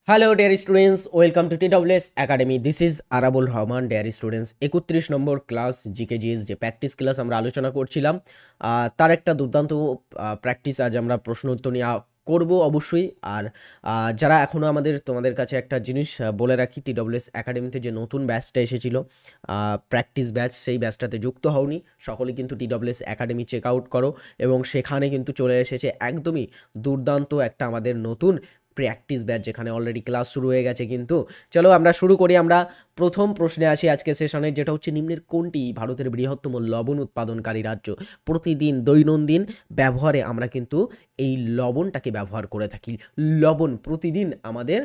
Hello dear students, welcome to TWS academy. This is Arabul Rahman. Dear students, 31 number class GKGS যে practice class আমরা আলোচনা করছিলাম, তার একটা দুর্দান্ত প্র্যাকটিস আজ আমরা প্রশ্ন উত্তর নিয়ে করব অবশ্যই। আর যারা এখনও তোমাদের কাছে একটা জিনিস বলে রাখি, TWS একাডেমিতে যে নতুন ব্যাচটা এসেছিল প্র্যাকটিস ব্যাচ, সেই ব্যাচটাতে যুক্ত হওনি সকলে কিন্তু TWS একাডেমি চেক আউট করো। এবং সেখানে কিন্তু চলে এসেছে একদমই দুর্দান্ত একটা আমাদের নতুন প্র্যাকটিস ব্যাচ, যেখানে অলরেডি ক্লাস শুরু হয়ে গেছে। কিন্তু চলো আমরা শুরু করি। আমরা প্রথম প্রশ্নে আসি আজকে সেশনের, যেটা হচ্ছে নিম্নের কোনটি ভারতের বৃহত্তম লবণ উৎপাদনকারী রাজ্য? প্রতিদিন দৈনন্দিন ব্যবহারে আমরা কিন্তু এই লবণটাকে ব্যবহার করে থাকি। লবণ প্রতিদিন আমাদের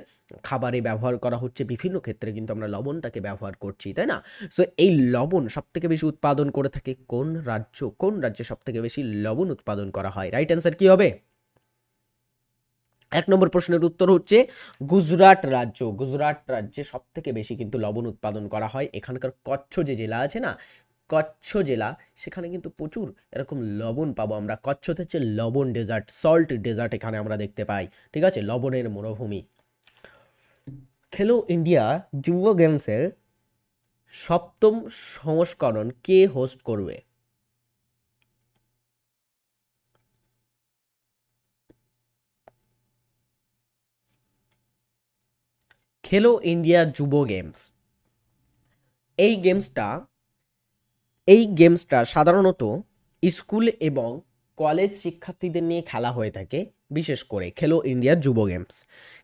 খাবারে ব্যবহার করা হচ্ছে, বিভিন্ন ক্ষেত্রে কিন্তু আমরা লবণটাকে ব্যবহার করছি, তাই না? সো এই লবণ সবথেকে বেশি উৎপাদন করে থাকে কোন রাজ্য? কোন রাজ্যে সবথেকে বেশি লবণ উৎপাদন করা হয়? রাইট অ্যান্সার কি হবে? 1 নম্বর প্রশ্নের উত্তর হচ্ছে গুজরাট রাজ্য। গুজরাট রাজ্যে সব থেকে বেশি কিন্তু লবণ উৎপাদন করা হয়। এখানকার কচ্ছ যে জেলা আছে না, কচ্ছ জেলা, সেখানে কিন্তু প্রচুর এরকম লবণ পাবো আমরা। কচ্ছতে হচ্ছে লবণ ডেজার্ট, সল্ট ডেজার্ট এখানে আমরা দেখতে পাই, ঠিক আছে, লবণের মরুভূমি। খেলো ইন্ডিয়া যুব গেমসের 7ম সংস্করণ কে হোস্ট করবে? খেলো ইন্ডিয়া যুব গেমস, এই গেমসটা এই গেমসটা সাধারণত স্কুল এবং কলেজ শিক্ষার্থীদের নিয়ে খেলা হয়ে থাকে। বিশেষ করে খেলো ইন্ডিয়া যুব গেমস,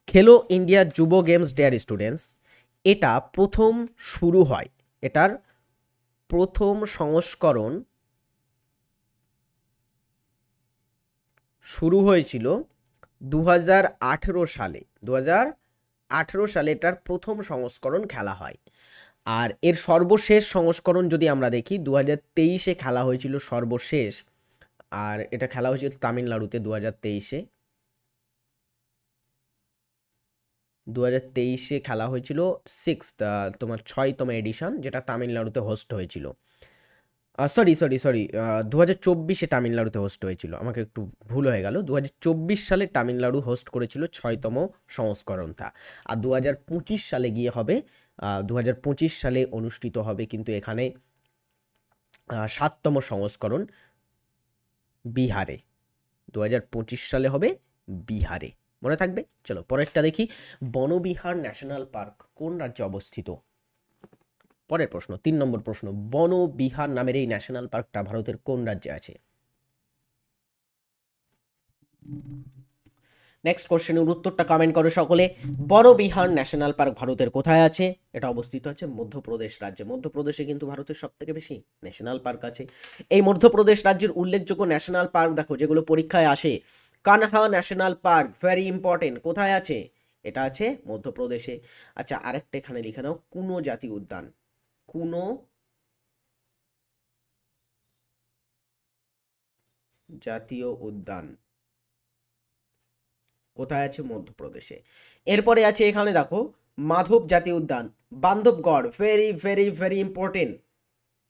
খেলো ইন্ডিয়া যুব গেমস ডিয়ার স্টুডেন্টস, এটা প্রথম শুরু হয়, এটার প্রথম সংস্করণ শুরু হয়েছিল 2018 সালে। 2018 সালে এটার প্রথম সংস্করণ খেলা হয়। আর এর সর্বশেষ সংস্করণ যদি আমরা দেখি, 2023-এ খেলা হয়েছিল সর্বশেষ। আর এটা খেলা হয়েছিল তামিলনাড়ুতে 2023-এ। 2023-এ খেলা হয়েছিল তোমার 6তম এডিশন, যেটা তামিলনাড়ুতে হোস্ট হয়েছিল। সরি 2024-এ তামিলনাড়ুতে হোস্ট হয়েছিল, আমাকে একটু ভুল হয়ে গেল। 2024 সালে তামিলনাড়ু হোস্ট করেছিল 6তম সংস্করণটা। আর 2025 সালে গিয়ে হবে, 2025 সালে অনুষ্ঠিত হবে কিন্তু এখানে 7তম সংস্করণ বিহারে। 2025 সালে হবে বিহারে, মনে থাকবে। চলো পরেরটা দেখি। বনবিহার ন্যাশনাল পার্ক কোন রাজ্যে অবস্থিত? পরের প্রশ্ন, 3 নম্বর প্রশ্ন, বনবিহার নামের এই ন্যাশনাল পার্কটা ভারতের কোন রাজ্যে আছে? নেক্সট কোশ্চেনের উত্তরটা কমেন্ট করো সকলে। বনবিহার ন্যাশনাল পার্ক ভারতের কোথায় আছে? এটা অবস্থিত আছে মধ্যপ্রদেশ রাজ্যে। মধ্যপ্রদেশে কিন্তু ভারতের সব থেকে বেশি ন্যাশনাল পার্ক আছে। এই মধ্যপ্রদেশ রাজ্যের উল্লেখযোগ্য ন্যাশনাল পার্ক দেখো, যেগুলো পরীক্ষায় আসে। Kanha national park, very important, কোথায় আছে? এটা আছে মধ্যপ্রদেশে। আচ্ছা, আরেকটা এখানে লিখে নাও, কুনো জাতীয় উদ্যান। কুনো জাতীয় উদ্যান কোথায় আছে? মধ্যপ্রদেশে। এরপরে আছে এখানে দেখো মাধব জাতীয় উদ্যান, Bandhavgarh, very very very important,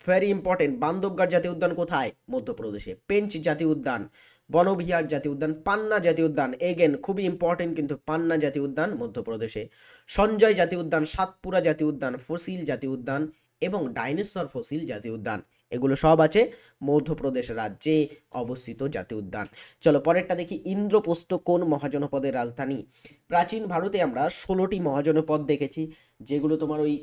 very important. Bandhavgarh জাতীয় উদ্যান কোথায়? মধ্যপ্রদেশে। পেঞ্চ জাতীয় উদ্যান, বনবিহার জাতীয় উদ্যান, পান্না জাতীয় উদ্যান, এগেন খুবই ইম্পর্টেন্ট কিন্তু, পান্না জাতীয় উদ্যান মধ্যপ্রদেশে। সঞ্জয় জাতীয় উদ্যান, সাতপুরা জাতীয় উদ্যান, ফসিল জাতীয় উদ্যান এবং ডাইনোসর ফসিল জাতীয় উদ্যান, এগুলো সব আছে মধ্যপ্রদেশ রাজ্যে অবস্থিত জাতীয় উদ্যান। চলো পরেরটা দেখি। ইন্দ্রপ্রস্থ কোন মহাজনপদের রাজধানী? প্রাচীন ভারতে আমরা 16টি মহাজনপদ দেখেছি, যেগুলো তোমার ওই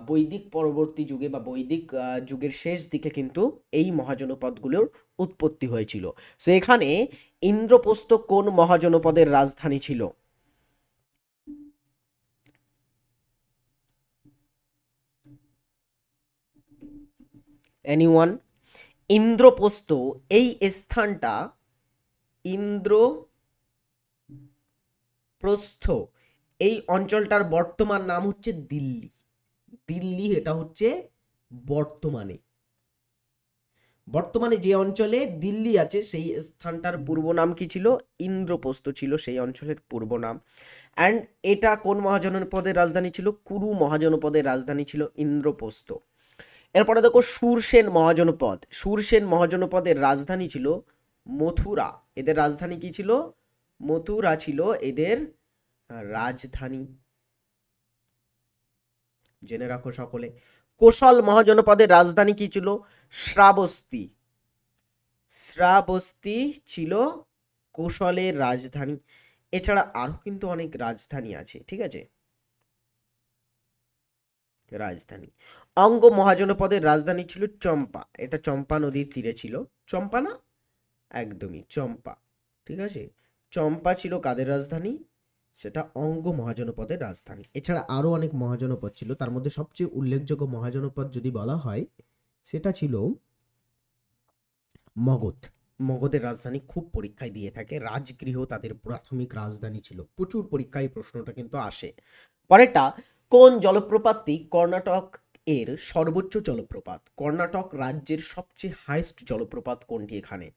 বৈদিক পরবর্তী যুগে বা বৈদিক যুগের শেষ দিকে কিন্তু এই মহাজনপদগুলোর উৎপত্তি হয়েছিল। সো এখানে ইন্দ্রপ্রস্থ কোন মহাজনপদের রাজধানী ছিল? এনিওয়ান? ইন্দ্রপ্রস্থ এই স্থানটা, ইন্দ্রপ্রস্থ এই অঞ্চলটার বর্তমান নাম হচ্ছে দিল্লি। দিল্লি এটা হচ্ছে বর্তমানে, বর্তমানে যে অঞ্চলে দিল্লি আছে সেই স্থানটার পূর্ব নাম কি ছিল? ইন্দ্রপ্রস্থ ছিল সেই অঞ্চলের পূর্ব নাম। অ্যান্ড এটা কোন মহাজনপদের রাজধানী ছিল? কুরু মহাজনপদের রাজধানী ছিল ইন্দ্রপ্রস্থ। এরপরে দেখো সুরসেন মহাজনপদ। সুরসেন মহাজনপদের রাজধানী ছিল মথুরা। এদের রাজধানী কি ছিল? মথুরা ছিল এদের রাজধানী। জেনে রাখো সকলে। কোশল মহাজনপদের রাজধানী কি ছিল? শ্রাবস্তি। শ্রাবস্তি ছিল কোশলের রাজধানী। এছাড়া আরো কিন্তু অনেক রাজধানী আছে, ঠিক আছে? রাজধানী অঙ্গ মহাজনপদের রাজধানী ছিল চম্পা। এটা চম্পা নদীর তীরে ছিল। চম্পা না, একদমই চম্পা, ঠিক আছে? চম্পা ছিল কাদের রাজধানী? সেটা অঙ্গ মহাজনপদের রাজধানী। এছাড়া আরো অনেক মহাজনপদ ছিল, তার মধ্যে সবচেয়ে উল্লেখযোগ্য মহাজনপদ যদি বলা হয় সেটা ছিল মগধ। মগধের রাজধানী খুব পরীক্ষায় দিয়ে থাকে। রাজগৃহ তাদের প্রাথমিক রাজধানী ছিল। প্রচুর পরীক্ষায় প্রশ্নটা কিন্তু আসে। পরেরটা, কোন জলপ্রপাতটি কর্ণাটক এর সর্বোচ্চ জলপ্রপাত? কর্ণাটক রাজ্যের সবচেয়ে হাইস্ট জলপ্রপাত কোনটি এখানে?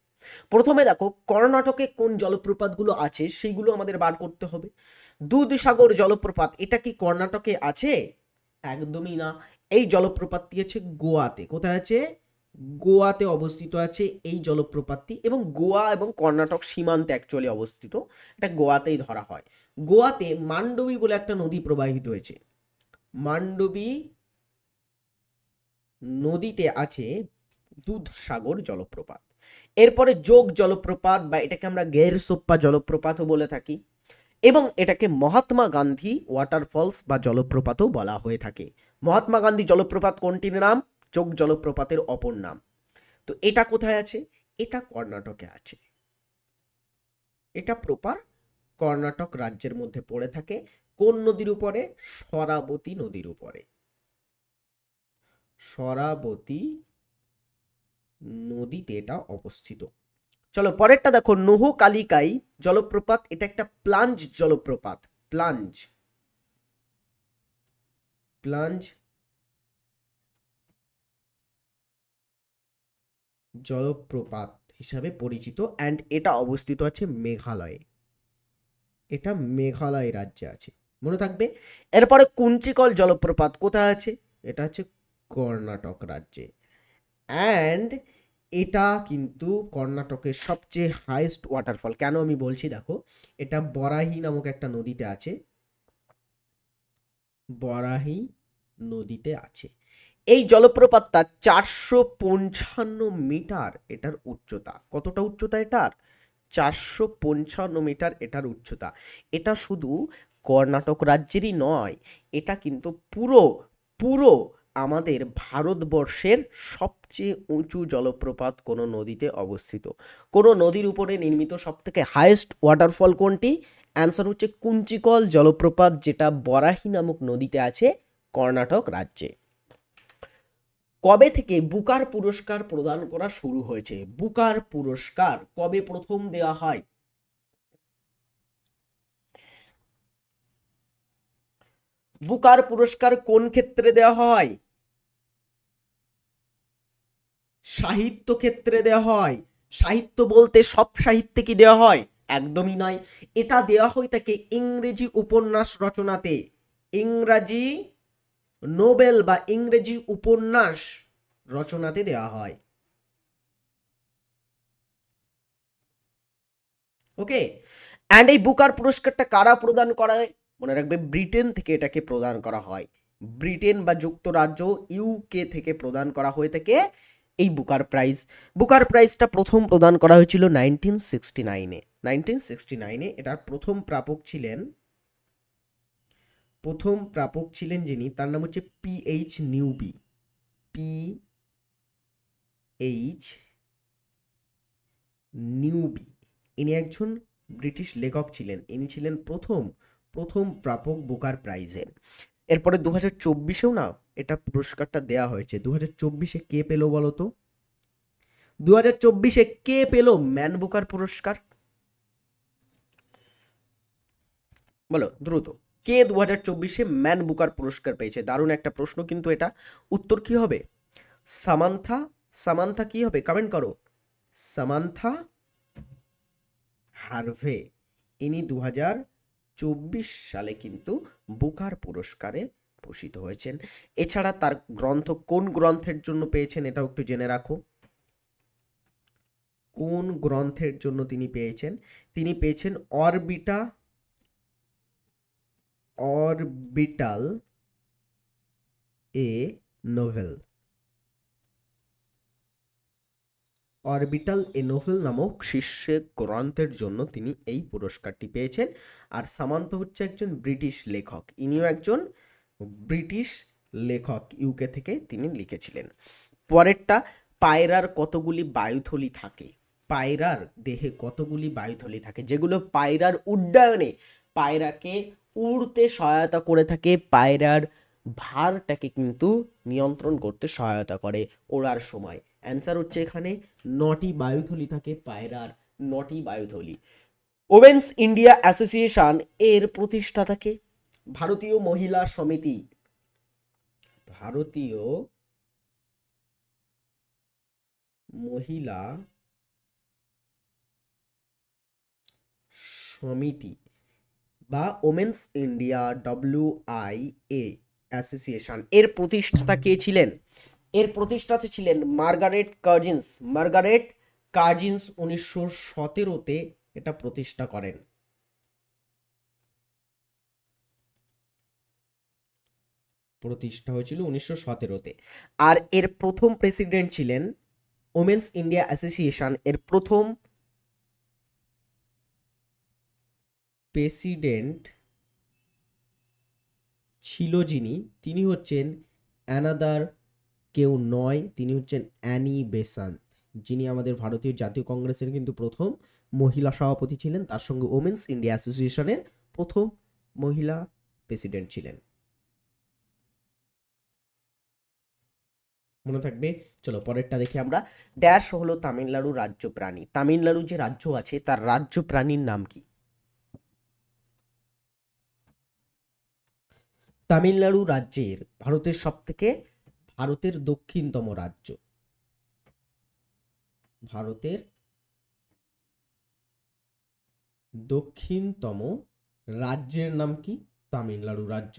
প্রথমে দেখো কর্ণাটকে কোন জলপ্রপাতগুলো আছে সেইগুলো আমাদের বার করতে হবে। দুধসাগর জলপ্রপাত, এটা কি কর্ণাটকে আছে? একদমই না। এই জলপ্রপাতটি আছে গোয়াতে। কোথায় আছে? গোয়াতে অবস্থিত আছে এই জলপ্রপাতটি, এবং গোয়া এবং কর্ণাটক সীমান্তে অ্যাকচুয়ালি অবস্থিত। এটা গোয়াতেই ধরা হয়। গোয়াতে মান্ডবী বলে একটা নদী প্রবাহিত হয়েছে। মান্ডবী নদীতে আছে দুধসাগর জলপ্রপাত। এরপরে যোগ জলপ্রপাত, বা এটাকে আমরা গেরসোপ্পা জলপ্রপাতও বলে থাকি, এবং এটাকে মহাত্মা গান্ধী ওয়াটারফলস বা জলপ্রপাতও বলা হয়ে থাকে। মহাত্মা গান্ধী জলপ্রপাত কোনটির নাম? যোগ জলপ্রপাতের অপর নাম। তো এটা কোথায় আছে? এটা কর্ণাটকে আছে। এটা প্রপার কর্ণাটক রাজ্যের মধ্যে পড়ে থাকে। কোন নদীর উপরে? শরাবতী নদীর উপরে। শরাবতী নদীতে এটা অবস্থিত। চলো পরেরটা দেখো, নোহকালিকাই জলপ্রপাত, এটা একটা প্লাঞ্জ জলপ্রপাত। প্লাঞ্জ প্লাঞ্জ জলপ্রপাত হিসাবে পরিচিত, অ্যান্ড এটা অবস্থিত আছে মেঘালয়ে। এটা মেঘালয় রাজ্যে আছে, মনে থাকবে। এরপরে কুঞ্চিকল জলপ্রপাত কোথায় আছে? এটা আছে কর্ণাটক রাজ্যে, অ্যান্ড এটা কিন্তু কর্ণাটকের সবচেয়ে হাইয়েস্ট ওয়াটারফল। কেন আমি বলছি দেখো, এটা বরাহি নামক একটা নদীতে আছে। বরাহি নদীতে আছে। এই জলপ্রপাতটা 455 মিটার এটার উচ্চতা। কতটা উচ্চতা এটার? 455 মিটার এটার উচ্চতা। এটা শুধু কর্ণাটক রাজ্যেরই নয়, এটা কিন্তু পুরো পুরো আমাদের ভারতবর্ষের সবচেয়ে উঁচু জলপ্রপাত কোনো নদীতে অবস্থিত। কোনো নদীর উপরে নির্মিত সবথেকে হাইয়েস্ট ওয়াটারফল কোনটি? অ্যান্সার হচ্ছে কুঞ্চিকল জলপ্রপাত, যেটা বরাহি নামক নদীতে আছে কর্ণাটক রাজ্যে। কবে থেকে বুকার পুরস্কার প্রদান করা শুরু হয়েছে? বুকার পুরস্কার কবে প্রথম দেওয়া হয়? বুকার পুরস্কার কোন ক্ষেত্রে দেওয়া হয়? সাহিত্য ক্ষেত্রে দেওয়া হয়। সাহিত্য বলতে সব সাহিত্যে কি দেওয়া হয়? একদমই নয়। এটা দেওয়া হয় তাকে ইংরেজি উপন্যাস রচনাতে। ইংরাজি নোবেল বা ইংরেজি উপন্যাস রচনাতে দেওয়া হয়। ওকে, অ্যান্ড এই বুকার পুরস্কারটা কারা প্রদান করা হয়? মনে রাখবে, ব্রিটেন থেকে এটাকে প্রদান করা হয়। ব্রিটেন বা যুক্তরাজ্য, ইউকে থেকে প্রদান করা হয়ে থাকে এই বুকার প্রাইজ। বুকার প্রাইজটা প্রথম প্রদান করা হয়েছিল 1969-এ। 1969-এ এটার প্রথম প্রাপক ছিলেন যিনি, তার নাম হচ্ছে PH নিউবি। PH নিউবি, ইনি একজন ব্রিটিশ লেখক ছিলেন। ইনি ছিলেন প্রথম প্রাপক বুকার প্রাইজের। এরপরে 2024-এও না এটা পুরস্কারটা দেয়া হয়েছে। 2024-এ কে পেল বলো তো? 2024-এ কে পেল ম্যান বুকার পুরস্কার? বলো দ্রুত, কে 2024-এ ম্যান বুকার পুরস্কার পেয়েছে? দারুণ একটা প্রশ্ন কিন্তু এটা। উত্তর কি হবে? সামান্থা। সামান্থা কি হবে? কমেন্ট করো। সামান্থা হারভে। ইনি 2024 সালে কিন্তু বুকার পুরস্কারে ভূষিত হয়েছেন। এছাড়া তার গ্রন্থ, কোন গ্রন্থের জন্য পেয়েছেন এটাও একটু জেনে রাখো। কোন গ্রন্থের জন্য তিনি পেয়েছেন? তিনি পেয়েছেন অরবিটাল এ নোভেল, অরবিটাল এ নোভেল নামক শীর্ষক গ্রন্থের জন্য তিনি এই পুরস্কারটি পেয়েছেন। আর সামান্ত হচ্ছে একজন ব্রিটিশ লেখক, ইনিও একজন ব্রিটিশ লেখক, ইউকে থেকে তিনি লিখেছিলেন। পরেরটা, পায়রার কতগুলি বায়ুথলি থাকে? পায়রার দেহে কতগুলি বায়ুথলি থাকে, যেগুলো পায়রার উড্ডয়নে, পায়রাকে উড়তে সহায়তা করে থাকে, পায়রার ভারটাকে কিন্তু নিয়ন্ত্রণ করতে সহায়তা করে ওড়ার সময়। অ্যান্সার হচ্ছে এখানে 9টি বায়ুথলি থাকে পায়রার, 9টি বায়ুথলি। ওমেন্স ইন্ডিয়া অ্যাসোসিয়েশন এর প্রতিষ্ঠাতাকে? ভারতীয় মহিলা সমিতি, ভারতীয় মহিলা সমিতি বা ওমেন্স ইন্ডিয়া WIA অ্যাসোসিয়েশন এর প্রতিষ্ঠাতা কে ছিলেন? এর প্রতিষ্ঠাতা ছিলেন মার্গারেট কার্জিনস। মার্গারেট কার্জিনস 1917-তে এটা প্রতিষ্ঠা করেন। প্রতিষ্ঠা হয়েছিল 1917-তে। আর এর প্রথম প্রেসিডেন্ট ছিলেন, ওমেন্স ইন্ডিয়া অ্যাসোসিয়েশন এর প্রথম প্রেসিডেন্ট ছিল যিনি, তিনি হচ্ছেন অ্যানাদার কেউ নয়, তিনি হচ্ছেন অ্যানি বেসান্ত, যিনি আমাদের ভারতীয় জাতীয় কংগ্রেসের কিন্তু প্রথম মহিলা সভাপতি ছিলেন, তার সঙ্গে ওমেন্স ইন্ডিয়া অ্যাসোসিয়েশনের প্রথম মহিলা প্রেসিডেন্ট ছিলেন। মনে থাকবে। চলো পরেরটা দেখি আমরা। ড্যাশ হলো তামিলনাড়ু রাজ্য প্রাণী। তামিলনাড়ু যে রাজ্য আছে তার রাজ্য প্রাণীর নাম কি? তামিলনাড়ু রাজ্যের ভারতের দক্ষিণতম রাজ্য, ভারতের দক্ষিণতম রাজ্যের নাম কি? তামিলনাড়ু রাজ্য।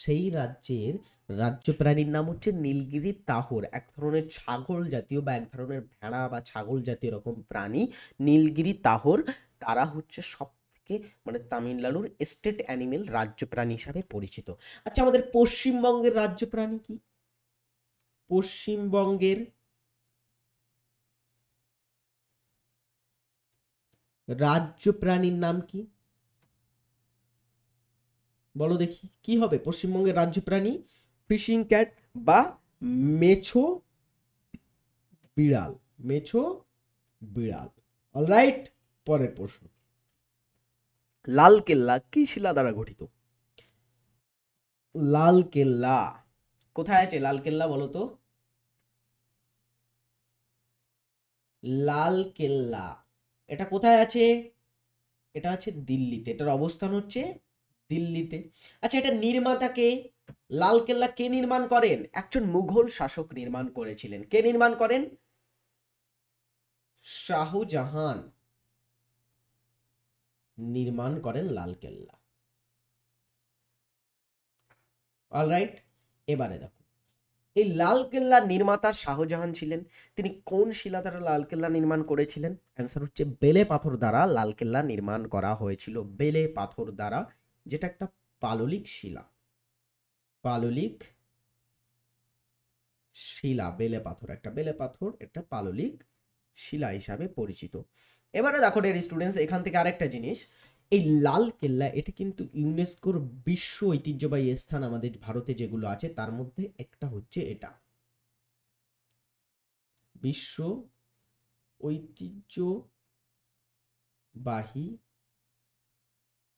সেই রাজ্যের রাজ্য প্রাণীর নাম হচ্ছে নীলগিরি তাহর, এক ধরনের ছাগল জাতীয় বা এক ধরনের ভেড়া বা ছাগল জাতীয় এরকম প্রাণী, নীলগিরি তাহর। তারা হচ্ছে সব থেকে মানে তামিলনাড়ুর স্টেট অ্যানিমেল, রাজ্য প্রাণী হিসাবে পরিচিত। আচ্ছা, আমাদের পশ্চিমবঙ্গের রাজ্য প্রাণী কি? পশ্চিমবঙ্গের রাজ্য প্রাণীর নাম কি? বলো দেখি কি হবে পশ্চিমবঙ্গের রাজ্য প্রাণী? ফিশিং ক্যাট বা মেছো বিড়াল, মেছো বিড়াল। অলরাইট, পরের প্রশ্ন। লাল কেল্লা কি শিলা দ্বারা গঠিত? লাল কেল্লা কোথায় আছে? লাল কেল্লা বলো তো। লাল কেল্লা এটা কোথায় আছে? এটা আছে দিল্লিতে, এটার অবস্থান হচ্ছে দিল্লিতে। আচ্ছা, এটা নির্মাতাকে, লাল কেল্লা কে নির্মাণ করেন? একজন মুঘল শাসক নির্মাণ করেছিলেন। কে নির্মাণ করেন? শাহজাহান নির্মাণ করেন লাল কেল্লা। অলরাইট, এবারে দেখো, এই লাল কেল্লার নির্মাতা শাহজাহান ছিলেন। তিনি কোন শিলা দ্বারা লাল কেল্লা নির্মাণ করেছিলেন? অ্যান্সার হচ্ছে বেলে পাথর দ্বারা লাল কেল্লা নির্মাণ করা হয়েছিল। বেলে পাথর দ্বারা, যেটা একটা পাললিক শিলা, পাললিক শিলা। বেলে পাথর একটা, বেলে পাথর একটা পাললিক শিলা হিসাবে পরিচিত। এবারে দেখো ডিয়ার স্টুডেন্টস, এখান থেকে আরেকটা জিনিস, এই লাল কেল্লা এটা কিন্তু ইউনেস্কোর বিশ্ব ঐতিহ্যবাহী স্থান আমাদের ভারতে যেগুলো আছে তার মধ্যে একটা হচ্ছে এটা, বিশ্ব ঐতিহ্যবাহী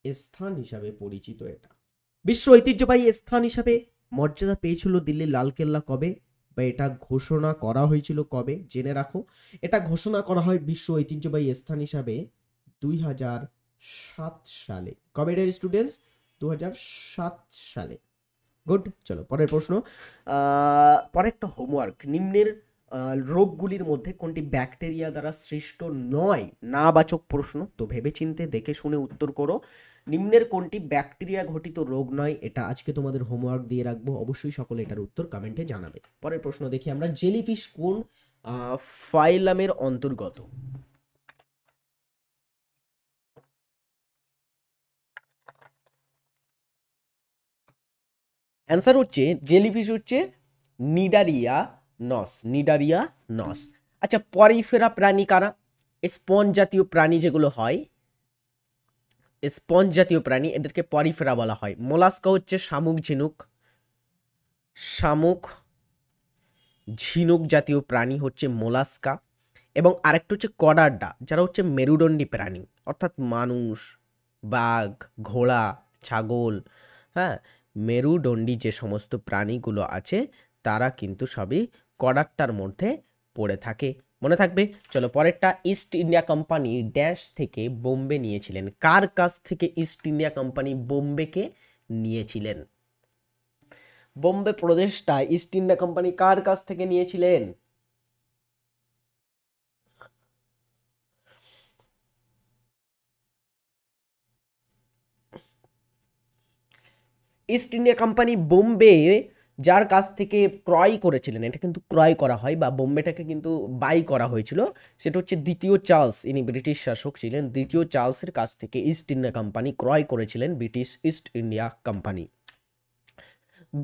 স্থান হিসাবে পরিচিত। এটা বিশ্ব ঐতিহ্যবাহী স্থান হিসাবে মর্যাদা পেয়েছিল দিল্লির লাল কেল্লা কবে, বা এটা ঘোষণা করা হয়েছিল কবে? জেনে রাখো, এটা ঘোষণা করা হয় বিশ্ব ঐতিহ্যবাহী স্থান হিসাবে 2007 সালে। কবে এটা স্টুডেন্টস? 2007 সালে। গুড। চলো পরের প্রশ্ন। পরেরটা হোমওয়ার্ক। নিম্নের রোগগুলির মধ্যে কোনটি ব্যাকটেরিয়া দ্বারা সৃষ্ট নয়? না বাচক প্রশ্ন, তো ভেবেচিন্তে দেখে শুনে উত্তর করো। নিম্নের কোনটি ব্যাকটেরিয়া ঘটিত রোগ নয়? এটা আজকে তোমাদের হোমওয়ার্ক দিয়ে রাখবো, অবশ্যই সকলে এটার উত্তর কমেন্টে জানাবে। পরের প্রশ্ন দেখি আমরা। জেলিফিশ কোন ফাইলামের অন্তর্গত? অ্যান্সার হচ্ছে জেলিফিশ হচ্ছে নিডারিয়া নস। আচ্ছা, পরিফেরা প্রাণী কারা? স্পঞ্জ জাতীয় প্রাণী যেগুলো হয়, স্পঞ্জ জাতীয় প্রাণী, এদেরকে পরিফেরা বলা হয়। মোলাস্কা হচ্ছে শামুক ঝিনুক জাতীয় প্রাণী হচ্ছে মোলাস্কা। এবং আরেকটা হচ্ছে কডারডা, যারা হচ্ছে মেরুদণ্ডী প্রাণী, অর্থাৎ মানুষ, বাঘ, ঘোড়া, ছাগল, হ্যাঁ, মেরুদণ্ডী যে সমস্ত প্রাণীগুলো আছে তারা কিন্তু সবই কডারটার মধ্যে পড়ে থাকে। মনে থাকবে। চলো পরেরটা, ইস্ট ইন্ডিয়া কোম্পানি ড্যাশ থেকে বোম্বে নিয়েছিলেন। কার কাছ থেকে ইস্ট ইন্ডিয়া কোম্পানি বোম্বেকে নিয়েছিলেন? বোম্বে প্রদেশটা ইস্ট ইন্ডিয়া কোম্পানি কার কাছ থেকে নিয়েছিলেন? ইস্ট ইন্ডিয়া কোম্পানি বোম্বে যার কাছ থেকে ক্রয় করেছিলেন, এটা কিন্তু ক্রয় করা হয় বা বোম্বেটাকে কিন্তু বাই করা হয়েছিল, সেটা হচ্ছে দ্বিতীয় চার্লস। ইনি ব্রিটিশ শাসক ছিলেন। দ্বিতীয় চার্লসের কাছ থেকে ইস্ট ইন্ডিয়া কোম্পানি ক্রয় করেছিলেন British East India company.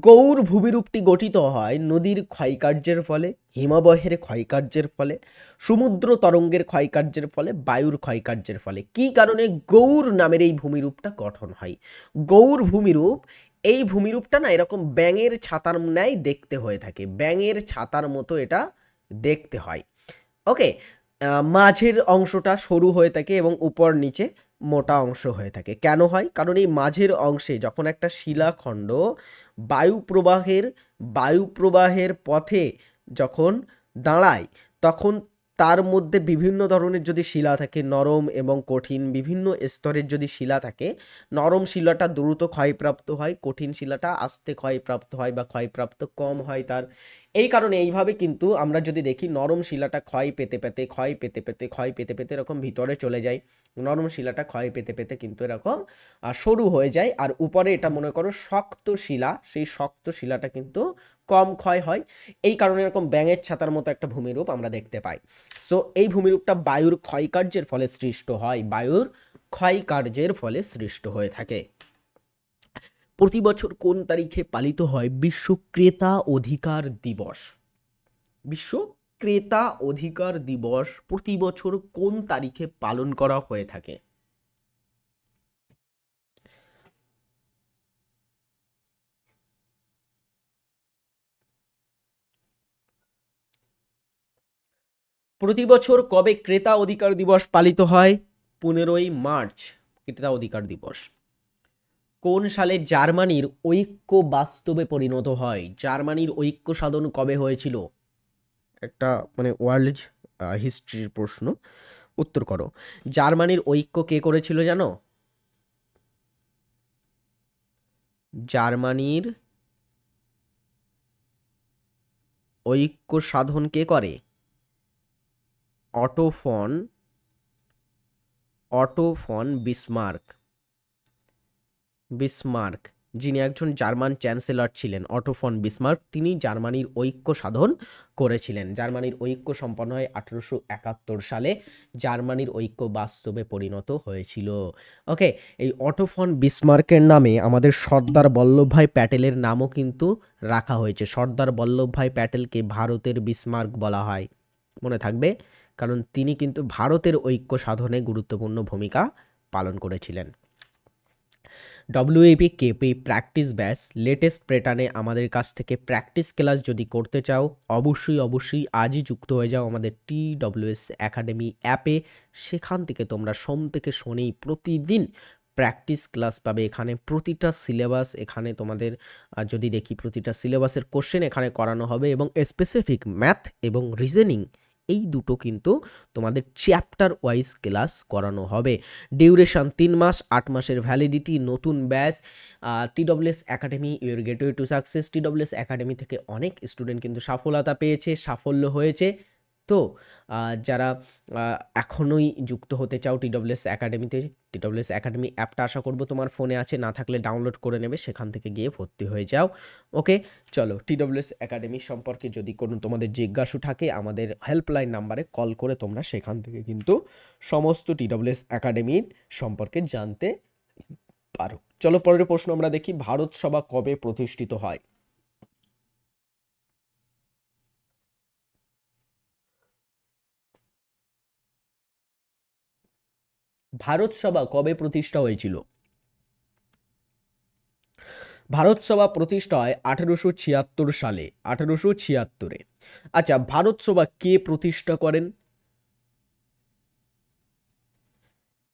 Gaur ভূমিরূপটি গঠিত হয় নদীর ক্ষয়কার্যের ফলে, হিমবাহের ক্ষয়কার্যের ফলে, সমুদ্র তরঙ্গের ক্ষয়কার্যের ফলে, বায়ুর ক্ষয়কার্যের ফলে। কি কারণে গৌর নামের এই ভূমিরূপটা গঠন হয়? গৌর ভূমিরূপ, এই ভূমিরূপটা না এরকম ব্যাঙের ছাতার ন্যায় দেখতে হয়ে থাকে, ব্যাঙের ছাতার মতো এটা দেখতে হয়। ওকে, মাঝের অংশটা সরু হয়ে থাকে এবং উপর নিচে মোটা অংশ হয়ে থাকে। কেন হয়? কারণ এই মাঝের অংশে যখন একটা শিলাখণ্ড বায়ুপ্রবাহের পথে যখন দাঁড়ায়, তখন তার মধ্যে বিভিন্ন ধরনের যদি শিলা থাকে, নরম এবং কঠিন বিভিন্ন স্তরের যদি শিলা থাকে, নরম শিলাটা দ্রুত ক্ষয়প্রাপ্ত হয়, কঠিন শিলাটা আস্তে ক্ষয়প্রাপ্ত হয় বা ক্ষয়প্রাপ্ত কম হয় তার। এই কারণে এইভাবে কিন্তু আমরা যদি দেখি, নরম শিলাটা ক্ষয় পেতে পেতে এরকম ভিতরে চলে যায়, নরম শিলাটা ক্ষয় পেতে পেতে কিন্তু এরকম সরু হয়ে যায়, আর উপরে এটা মনে করো শক্ত শিলা, সেই শক্ত শিলাটা কিন্তু কম ক্ষয় হয়। এই কারণে এরকম ব্যাঙের ছাতার মতো একটা ভূমিরূপ আমরা দেখতে পাই। সো এই ভূমিরূপটা বায়ুর ক্ষয়কার্যের ফলে সৃষ্ট হয়, বায়ুর ক্ষয়কার্যের ফলে সৃষ্ট হয়ে থাকে। প্রতি বছর কোন তারিখে পালিত হয় বিশ্ব ক্রেতা অধিকার দিবস? বিশ্ব ক্রেতা অধিকার দিবস প্রতি বছর কোন তারিখে পালন করা হয়ে থাকে? প্রতি বছর কবে ক্রেতা অধিকার দিবস পালিত হয়? 15ই মার্চ ক্রেতা অধিকার দিবস। কোন সালে জার্মানির ঐক্য বাস্তবে পরিণত হয়? জার্মানির ঐক্য সাধন কবে হয়েছিল? একটা মানে ওয়ার্ল্ড হিস্ট্রির প্রশ্ন, উত্তর করো। জার্মানির ঐক্য কে করেছিল জানো? জার্মানির ঐক্য সাধন কে করে? অটো ফন বিসমার্ক, যিনি একজন জার্মান চ্যান্সেলর ছিলেন, অটো ফন বিসমার্ক, তিনি জার্মানির ঐক্য সাধন করেছিলেন। জার্মানির ঐক্য সম্পন্ন হয় 1871 সালে, জার্মানির ঐক্য বাস্তবে পরিণত হয়েছিল। ওকে, এই অটো ফন বিসমার্কের নামে আমাদের সর্দার বল্লভভাই প্যাটেলের নামও কিন্তু রাখা হয়েছে। সর্দার বল্লভভাই প্যাটেলকে ভারতের বিসমার্ক বলা হয়, মনে থাকবে, কারণ তিনি কিন্তু ভারতের ঐক্য সাধনে গুরুত্বপূর্ণ ভূমিকা পালন করেছিলেন। WAP KP practice batch latest প্যাটার্নে আমাদের কাছ থেকে প্র্যাকটিস ক্লাস যদি করতে চাও, অবশ্যই আজই যুক্ত হয়ে যাও আমাদের TWS একাডেমি অ্যাপে। সেখান থেকে তোমরা সোম থেকে শনি প্রতিদিন প্র্যাকটিস ক্লাস পাবে। এখানে প্রতিটা সিলেবাস, এখানে তোমাদের যদি দেখি প্রতিটা সিলেবাসের কোশ্চেন এখানে করানো হবে, এবং স্পেসিফিক ম্যাথ এবং রিজনিং এই দুটো কিন্তু তোমাদের চ্যাপ্টার ওয়াইজ ক্লাস করানো হবে। ডিউরেশন 3 মাস, 8 মাসের ভ্যালিডিটি। নতুন batch TWS academy, your gateway to success. TWS academy থেকে অনেক স্টুডেন্ট কিন্তু সাফল্য হয়েছে। তো যারা এখনোই যুক্ত হতে চাও TWS একাডেমিতে, TWS একাডেমি অ্যাপটা আশা করবো তোমার ফোনে আছে, না থাকলে ডাউনলোড করে নেবে, সেখান থেকে গিয়ে ভর্তি হয়ে যাও। ওকে, চলো TWS একাডেমি সম্পর্কে যদি কোনো তোমাদের জিজ্ঞাসা থাকে, আমাদের হেল্পলাইন নাম্বারে কল করে তোমরা সেখান থেকে কিন্তু সমস্ত TWS একাডেমির সম্পর্কে জানতে পারো। চলো পরের প্রশ্ন আমরা দেখি, ভারত সভা কবে প্রতিষ্ঠিত হয়? ভারত সভা কবে প্রতিষ্ঠা হয়েছিল? ভারত সভা প্রতিষ্ঠা হয় 1876 সালে, 1876-এ। আচ্ছা, ভারত সভা কে প্রতিষ্ঠা করেন?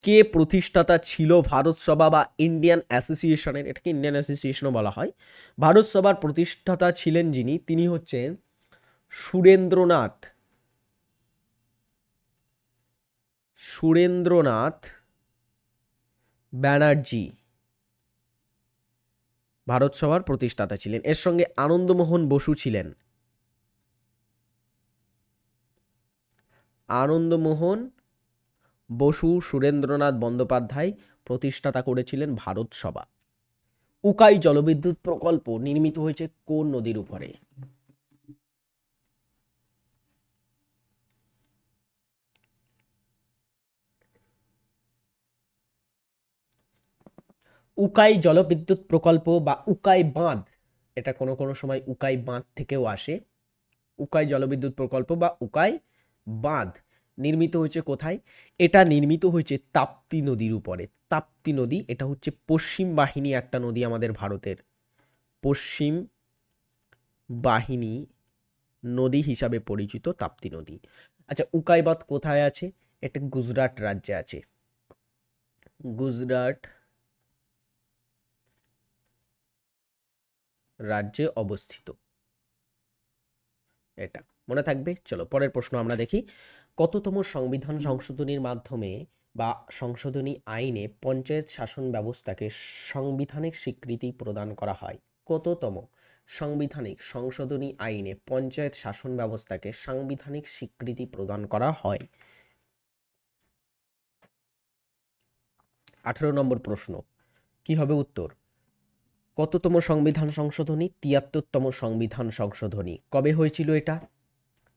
কে প্রতিষ্ঠাতা ছিল ভারত সভা বা ইন্ডিয়ান অ্যাসোসিয়েশনের? এটাকে ইন্ডিয়ান অ্যাসোসিয়েশনও বলা হয়। ভারত সভার প্রতিষ্ঠাতা ছিলেন যিনি, তিনি হচ্ছেন সুরেন্দ্রনাথ, সুরেন্দ্রনাথ ব্যানার্জি ভারত সভার প্রতিষ্ঠাতা ছিলেন। এর সঙ্গে আনন্দমোহন বসু ছিলেন। আনন্দমোহন বসু, সুরেন্দ্রনাথ বন্দ্যোপাধ্যায় প্রতিষ্ঠাতা করেছিলেন ভারত সভা। উকাই জলবিদ্যুৎ প্রকল্প নির্মিত হয়েছে কোন নদীর উপরে? উকাই জলবিদ্যুৎ প্রকল্প বা উকাই বাঁধ, এটা কোনো কোনো সময় উকাই বাঁধ থেকেও আসে। উকাই জলবিদ্যুৎ প্রকল্প বা উকাই বাঁধ নির্মিত হয়েছে কোথায়? এটা নির্মিত হয়েছে তাপ্তি নদীর উপরে। তাপ্তি নদী, এটা হচ্ছে পশ্চিম বাহিনী একটা নদী আমাদের ভারতের, পশ্চিম বাহিনী নদী হিসাবে পরিচিত তাপ্তি নদী। আচ্ছা, উকাই বাঁধ কোথায় আছে? এটা গুজরাট রাজ্যে আছে, গুজরাট রাজ্যে অবস্থিত। এটা মনে থাকবে। চলো পরের প্রশ্ন আমরা দেখি, কততম সংবিধান সংশোধনীর মাধ্যমে বা সংশোধনী আইনে পঞ্চায়েত শাসন ব্যবস্থাকে সাংবিধানিক স্বীকৃতি প্রদান করা হয়? কততম সাংবিধানিক সংশোধনী আইনে পঞ্চায়েত শাসন ব্যবস্থাকে সাংবিধানিক স্বীকৃতি প্রদান করা হয়? 18 নম্বর প্রশ্ন, কি হবে উত্তর? কততম সংবিধান সংশোধনী? 73তম সংবিধান সংশোধনী। কবে হয়েছিল এটা?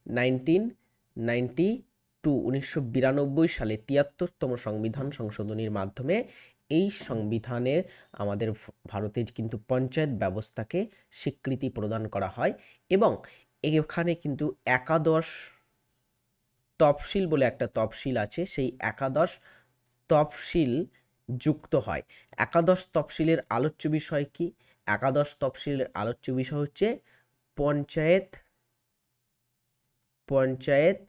1992 সালে 73তম সংবিধান সংশোধনীর মাধ্যমে এই সংবিধানের আমাদের ভারতের কিন্তু পঞ্চায়েত ব্যবস্থাকে স্বীকৃতি প্রদান করা হয়। এবং এখানে কিন্তু একাদশ তফসিল বলে একটা তফসিল আছে, সেই একাদশ তফসিল যুক্ত হয়। একাদশ তফসিলের আলোচ্য বিষয় কি? একাদশ তফসিলের আলোচ্য বিষয় হচ্ছে পঞ্চায়েত পঞ্চায়েত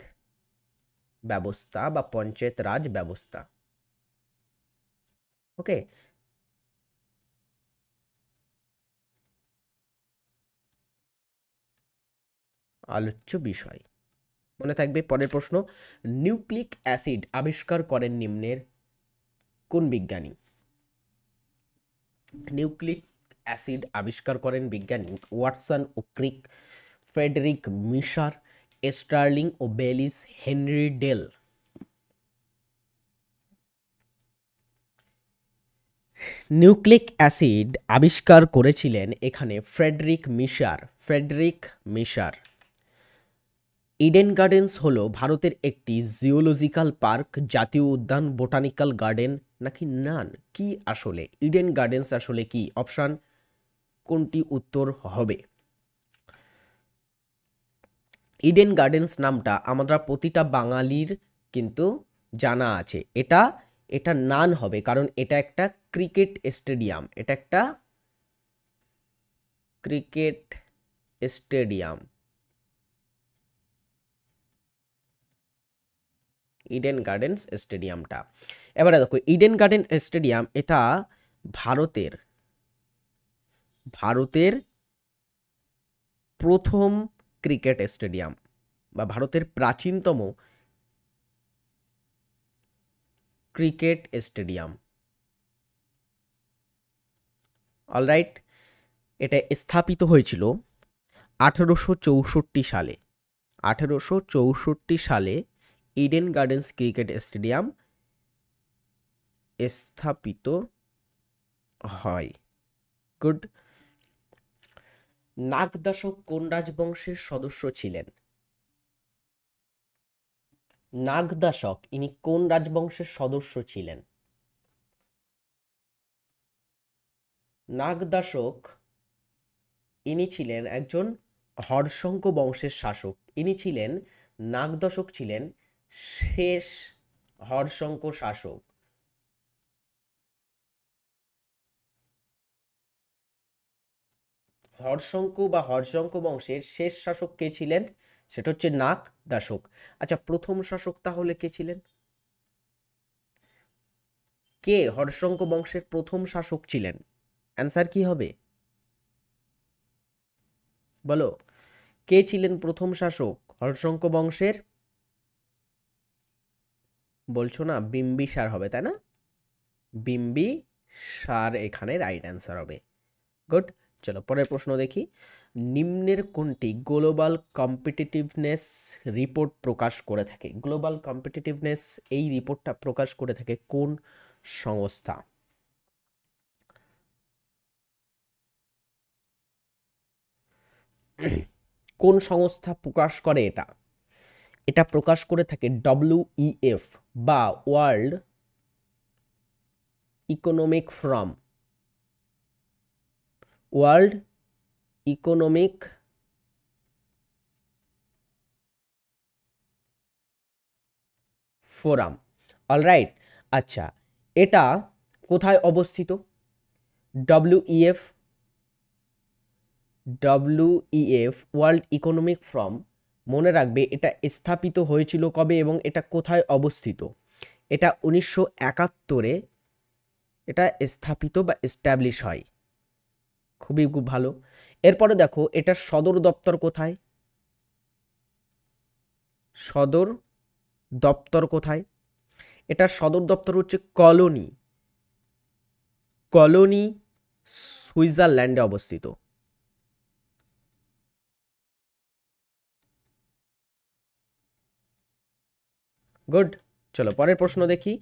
ব্যবস্থা বা পঞ্চায়েত রাজ ব্যবস্থা। ওকে, আলোচ্য বিষয় মনে থাকবে। পরের প্রশ্ন, নিউক্লিক অ্যাসিড আবিষ্কার করেন নিম্নের কোন বিজ্ঞানী? নিউক্লিক অ্যাসিড আবিষ্কার করেন বিজ্ঞানী ওয়াটসন ও ক্রিক, ফ্রেডরিক মিশার, স্টার্লিং ও বেলিস, হেনরি ডেল। নিউক্লিক অ্যাসিড আবিষ্কার করেছিলেন এখানে ফ্রেডরিক মিশার, ফ্রেডরিক মিশার। ইডেন গার্ডেন্স হলো ভারতের একটি জিওলজিক্যাল পার্ক, জাতীয় উদ্যান, বোটানিক্যাল গার্ডেন নাকি নান? কি আসলে ইডেন গার্ডেন্স আসলে কি? অপশন কোনটি উত্তর হবে? ইডেন গার্ডেন্স নামটা আমরা প্রতিটা বাঙালির কিন্তু জানা আছে। এটা এটা নান হবে, কারণ এটা একটা ক্রিকেট স্টেডিয়াম, এটা একটা ক্রিকেট স্টেডিয়াম, ইডেন গার্ডেন্স স্টেডিয়ামটা। এবারে দেখো, ইডেন গার্ডেন স্টেডিয়াম এটা ভারতের ভারতের প্রথম ক্রিকেট স্টেডিয়াম বা ভারতের প্রাচীনতম ক্রিকেট স্টেডিয়াম। অলরাইট, এটা স্থাপিত হয়েছিল 1864 সালে। 1864 সালে ইডেন গার্ডেন্স ক্রিকেট স্টেডিয়াম স্থাপিত হয়। গুড। নাগদাশক কোন রাজবংশের সদস্য ছিলেন? নাগদাশক ইনি কোন রাজবংশের সদস্য ছিলেন? নাগদাশক ইনি ছিলেন একজন হর্ষঙ্ক বংশের শাসক। ইনি ছিলেন, নাগদশক ছিলেন শেষ হর্ষঙ্ক শাসক। হর্ষঙ্ক বা হর্ষঙ্ক বংশের শেষ শাসক কে ছিলেন? সেটা হচ্ছে নাগদাশক। আচ্ছা, প্রথম শাসক তাহলে কে ছিলেন? কে হর্ষঙ্ক বংশের প্রথম শাসক ছিলেন? অ্যান্সার কি হবে বলো? কে ছিলেন প্রথম শাসক হর্ষঙ্ক বংশের? বলছো না বিম্বিসার হবে, তাই না? বিম্বিসার এখানে রাইট অ্যান্সার হবে। গুড। চলো পরের প্রশ্ন দেখি। নিম্নের কোনটি গ্লোবাল কম্পিটিটিভনেস রিপোর্ট প্রকাশ করে থাকে? গ্লোবাল কম্পিটিটিভনেস এই রিপোর্টটা প্রকাশ করে থাকে কোন সংস্থা? কোন সংস্থা প্রকাশ করে এটা? এটা প্রকাশ করে থাকে WEF বা world economic forum. World economic forum. Alright. আচ্ছা, এটা কোথায় অবস্থিত? WEF ওয়ার্ল্ড ইকোনমিক ফোরাম, মনে রাখবে এটা স্থাপিত হয়েছিল কবে এবং এটা কোথায় অবস্থিত? এটা 1971-এ এটা স্থাপিত বা এস্টাবলিশ হয়। খুবই ভালো। এরপরে দেখো এটার সদর দপ্তর কোথায়? সদর দপ্তর কোথায়? এটার সদর দপ্তর হচ্ছে কলোনি সুইজারল্যান্ডে অবস্থিত। গুড। চলো পরের প্রশ্ন দেখি।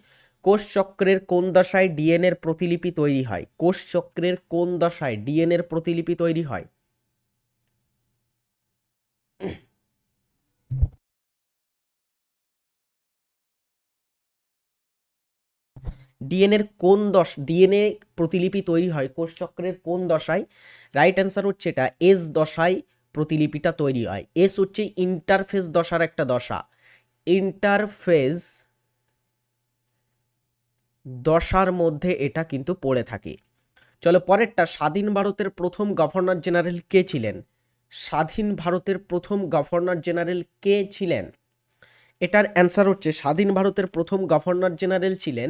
কোষ চক্রের কোন দশায় ডিএনএ এর প্রতিলিপি তৈরি হয়? কোষ চক্রের কোন দশায় ডিএনএ এর প্রতিলিপি তৈরি হয়? ডিএনএ প্রতিলিপি তৈরি হয় কোষ চক্রের কোন দশায়? রাইট অ্যান্সার হচ্ছে এটা এস দশায় প্রতিলিপিটা তৈরি হয়। এস হচ্ছে ইন্টারফেস দশার একটা দশা। ইন্টারফেস দশার মধ্যে এটা কিন্তু পড়ে থাকে। চলো পরেরটা। স্বাধীন ভারতের প্রথম গভর্নর জেনারেল কে ছিলেন? স্বাধীন ভারতের প্রথম গভর্নর জেনারেল কে ছিলেন? এটার অ্যান্সার হচ্ছে স্বাধীন ভারতের প্রথম গভর্নর জেনারেল ছিলেন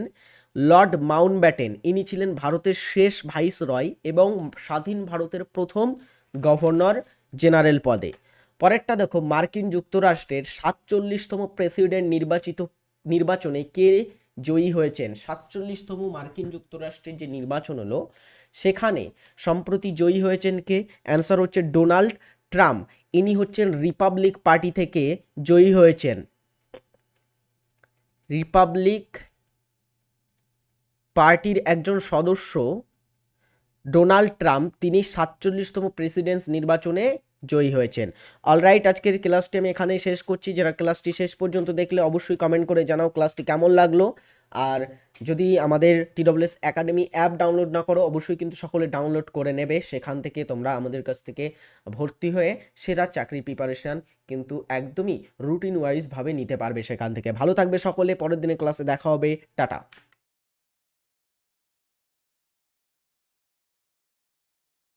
লর্ড মাউন্টব্যাটেন। ইনি ছিলেন ভারতের শেষ ভাইসরয় এবং স্বাধীন ভারতের প্রথম গভর্নর জেনারেল পদে। পরেরটা দেখো, মার্কিন যুক্তরাষ্ট্রের 47তম প্রেসিডেন্ট নির্বাচনে কে জয়ী হয়েছেন? 47তম মার্কিন যুক্তরাষ্ট্রের যে নির্বাচন হলো সেখানে সম্প্রতি জয়ী হয়েছেন কে? অ্যান্সার হচ্ছে ডোনাল্ড ট্রাম্প। ইনি হচ্ছেন রিপাবলিক পার্টি থেকে জয়ী হয়েছেন। রিপাবলিক পার্টির একজন সদস্য ডোনাল্ড ট্রাম্প, তিনি 47তম প্রেসিডেন্ট নির্বাচনে জয়ী হয়েছেন। অলরাইট, আজকের ক্লাসটি আমি এখানেই শেষ করছি। যারা ক্লাসটি শেষ পর্যন্ত দেখলে অবশ্যই কমেন্ট করে জানাও ক্লাসটি কেমন লাগলো। আর যদি আমাদের TWS একাডেমি অ্যাপ ডাউনলোড না করো অবশ্যই কিন্তু সকলে ডাউনলোড করে নেবে। সেখান থেকে তোমরা আমাদের কাছ থেকে ভর্তি হয়ে সেরা চাকরির প্রিপারেশান কিন্তু একদমই রুটিন ওয়াইজ ভাবে নিতে পারবে সেখান থেকে। ভালো থাকবে সকলে, পরের দিনের ক্লাসে দেখা হবে। টাটা।